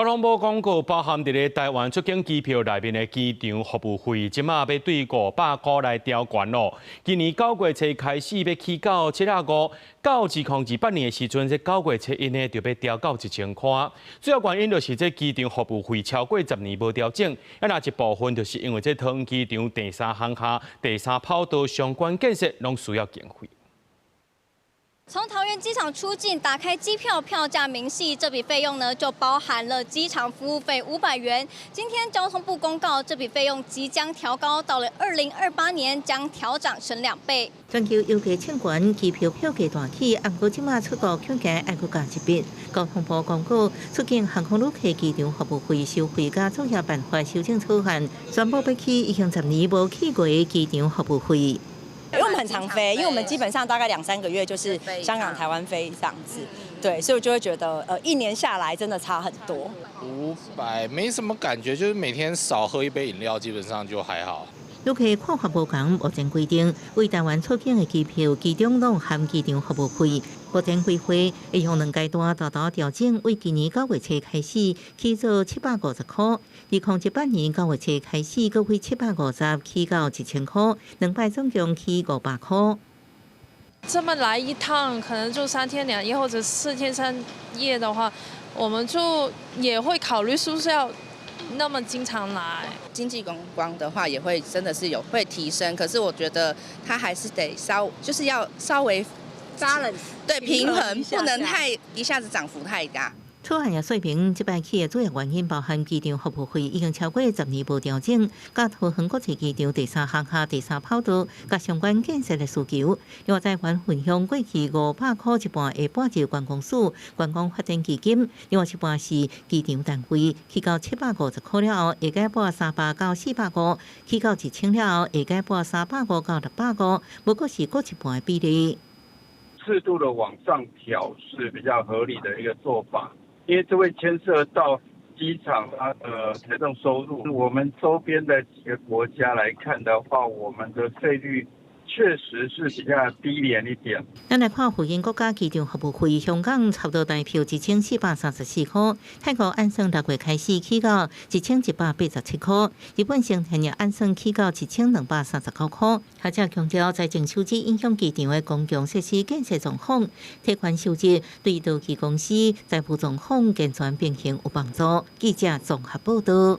交通部廣告包含佇咧台灣出境機票內面的機場服務費，即馬要對500塊來調懸咯。今年9月初開始要起到705，到2028年的時陣，這9月初1呢就要調到1000塊。主要原因就是這機場服務費超過10年無調整，啊那一部分就是因為這桃園機場第3航廈、第3跑道相關建設攏需要經費。從桃園機場出境，打開機票票價明細，這筆費用呢就包含了機場服務費500元。今天交通部公告，這筆費用即將調高，到了2028年將調漲成2倍。全球油價搶懸，機票票價大起，不過即馬出國恐驚愛閣加一筆。交通部公告，出境航空旅客機場服務費收費甲綜合辦法修正草案，宣布要起已經10年無起過的機場服務費。因為我們很常飛，因為我們基本上大概2-3個月就是香港、台灣飛這樣子，對，所以我就會覺得，1年下來真的差很多。500沒什麼感覺，就是每天少喝一杯飲料，基本上就還好。旅客看法無同，目前規定為台灣出境的機票，機中攏含機場服務費。目前規劃會向2階段大大調整，為今年9月初開始起做750塊，2018年9月初開始閣為750起到1000塊，2擺總共起500塊。這麼來一趟，可能就3天2夜或者4天3夜的話，我們就也會考慮是不是要那麼經常來。經濟觀光的話，也會真的是會提升，可是我覺得它還是得就是要稍微balance，對，平衡，不能一下子漲幅太大。草案也說明，這擺起的主要原因包含機場服務費已經超過10年無調整，甲桃園國際機場第3航廈、第3跑道甲相關建設的需求。另外，在原分享過去500塊一半的半日觀光署觀光發展基金，另外一半是機場單位起到750塊了後，下改撥300到400塊，起到1000了後，下改撥350到600塊，不過是各一半的比例。適度的往上調是比較合理的一個做法。因為這會牽涉到機場它的財政收入，我們周邊的幾個國家來看的話，我們的稅率確實是比較低廉一點。咱來看附近國家機場服務費，香港差不多大票1434塊，泰國按算6月開始起到1187塊，日本成田也按算起到1239塊。或者強調財政收支影響機場的公共設施建設狀況，提款收支對登記公司財務狀況健全並行有幫助。記者綜合報道。